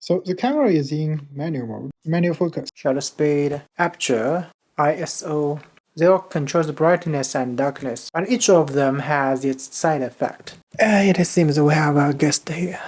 So the camera is in manual mode, manual focus. Shutter speed, aperture, ISO. They all control the brightness and darkness, but each of them has its side effect. It seems we have a guest here.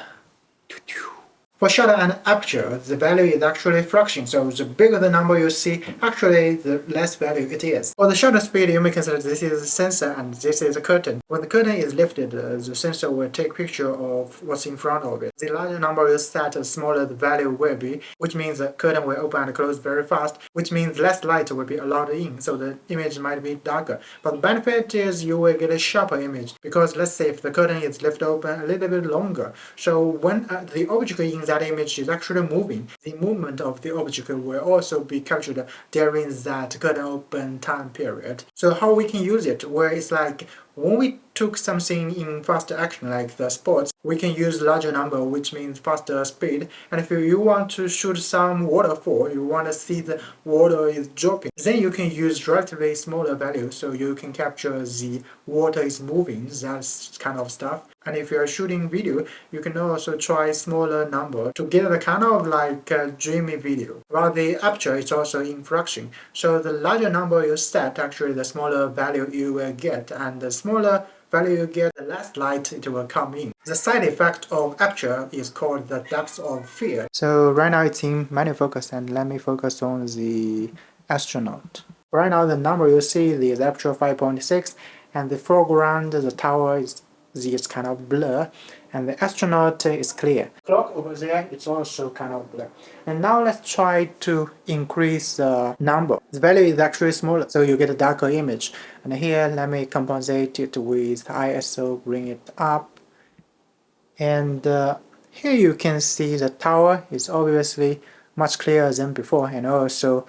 For shutter and aperture, the value is actually fraction, so the bigger the number you see, actually the less value it is. For the shutter speed, you may consider this is a sensor and this is a curtain. When the curtain is lifted, the sensor will take picture of what's in front of it. The larger number you set, the smaller the value will be, which means the curtain will open and close very fast, which means less light will be allowed in, so the image might be darker. But the benefit is you will get a sharper image, because let's say if the curtain is left open a little bit longer, so when the object in that image is actually moving, the movement of the object will also be captured during that curtain open time period. So how we can use it? Well, it's like when we took something in faster action like the sports, we can use larger number, which means faster speed. And if you want to shoot some waterfall, you want to see the water is dropping, then you can use relatively smaller value, so you can capture the water is moving, that kind of stuff. And if you're shooting video, you can also try smaller number to get a kind of like a dreamy video. While the aperture is also in fraction, so the larger number you set, actually the smaller value you will get, and the smaller value you get, the less light it will come in. The side effect of aperture is called the depth of field. So right now it's in manual focus, and let me focus on the astronaut. Right now the number you see is aperture 5.6, and the foreground, the tower is this kind of blur, and the astronaut is clear. Clock over there, it's also kind of blur. And now let's try to increase the number. The value is actually smaller, so you get a darker image. And here, let me compensate it with ISO, bring it up. And here you can see the tower is obviously much clearer than before, and also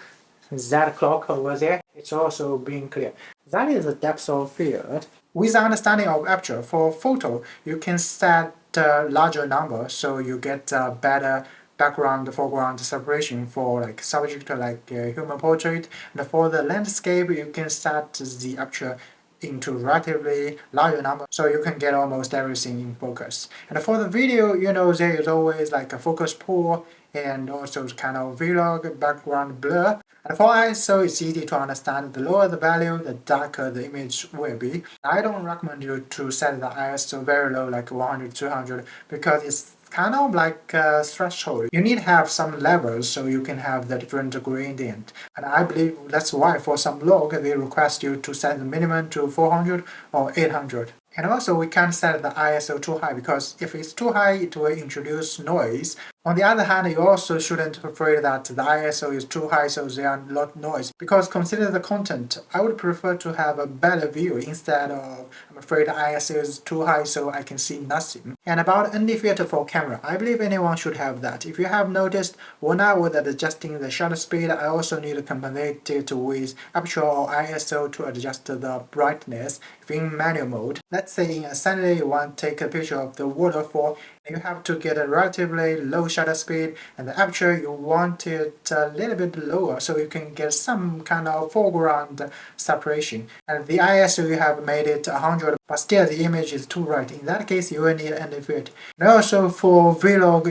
that clock over there, it's also being clear. That is the depth of field. With the understanding of aperture, for photo, you can set a larger number, so you get a better background-foreground separation for like subject like human portrait. And for the landscape, you can set the aperture into relatively larger number, so you can get almost everything in focus. And for the video, there is always like a focus pull and also kind of vlog background blur. And for ISO, it's easy to understand. The lower the value, the darker the image will be. I don't recommend you to set the ISO very low, like 100, 200, because it's kind of like a threshold. You need to have some levels so you can have the different gradient. And I believe that's why for some log, they request you to set the minimum to 400 or 800. And also we can't set the ISO too high, because if it's too high, it will introduce noise. On the other hand, you also shouldn't be afraid that the ISO is too high, so there are a lot of noise. Because consider the content, I would prefer to have a better view instead of, I'm afraid the ISO is too high so I can see nothing. And about ND filter for camera, I believe anyone should have that. If you have noticed, when I was adjusting the shutter speed, I also need to compensate it with aperture or ISO to adjust the brightness in manual mode. Let's say in a Sunday you want to take a picture of the waterfall, you have to get a relatively low shutter speed, and the aperture you want it a little bit lower so you can get some kind of foreground separation. And the ISO you have made it 100, but still the image is too bright. In that case, you will need an ND filter. And also for vlog,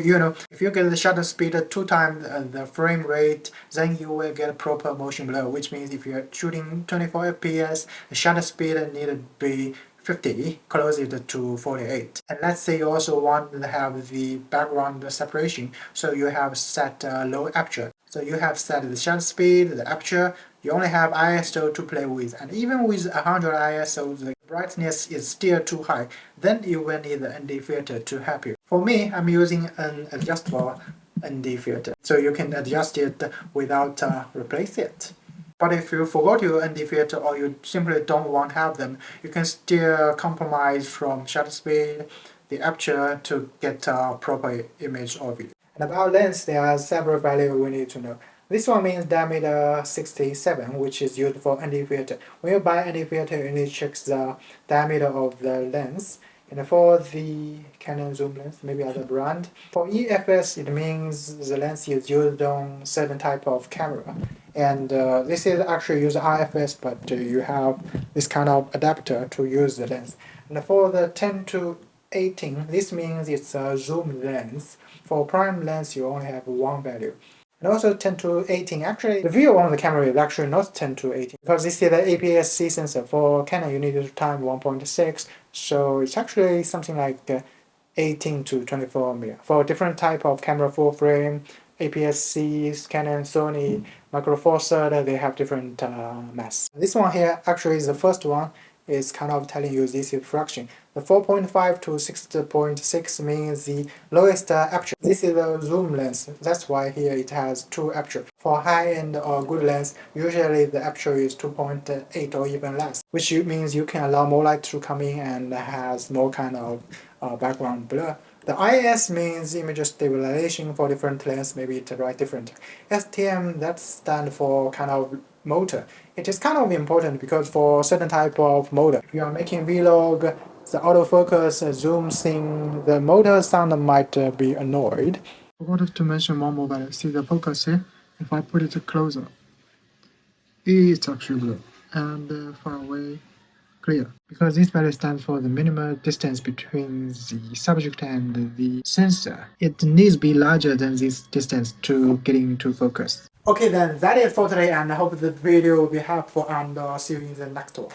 if you get the shutter speed 2 times the frame rate, then you will get a proper motion blur, which means if you're shooting 24 fps, the shutter speed need to be 50, close it to 48. And let's say you also want to have the background separation, so you have set low aperture. So you have set the shutter speed, the aperture, you only have ISO to play with, and even with 100 ISO, the brightness is still too high, then you will need the ND filter to help you. For me, I'm using an adjustable ND filter, so you can adjust it without replace it. But if you forgot your ND filter or you simply don't want to have them, you can still compromise from shutter speed, the aperture to get a proper image of it. And about lens, there are several values we need to know. This one means diameter 67, which is used for ND filter. When you buy ND filter, you need to check the diameter of the lens. And for the Canon zoom lens, maybe other brand. For EFS, it means the lens is used on certain type of camera. And this is actually use IFS, but you have this kind of adapter to use the lens. And for the 10 to 18, this means it's a zoom lens. for prime lens you only have one value. And also 10 to 18. Actually, the view on the camera is actually not 10 to 18 because this is the APS-C sensor. For Canon, you need to time 1.6, so it's actually something like 18 to 24 mm. For different type of camera full frame, APS-C, Canon, Sony, Micro Four Thirds, they have different mass. This one here actually is the first one. Is kind of telling you this is fraction. The 4.5 to 6.6 means the lowest aperture. This is a zoom lens. That's why here it has two aperture. For high-end or good lens, usually the aperture is 2.8 or even less, which means you can allow more light to come in and has more kind of background blur. The IS means image stabilization for different lens, maybe it's right different. STM, that stands for kind of motor. It is kind of important because for certain type of motor, if you are making vlog, the autofocus zoom thing, the motor sound might be annoyed. I wanted to mention one more value. See the focus here? If I put it closer, it's actually blue. And far away, clear. Because this value stands for the minimal distance between the subject and the sensor. It needs to be larger than this distance to get into focus. Okay, then that is for today, and I hope the video will be helpful, and see you in the next one.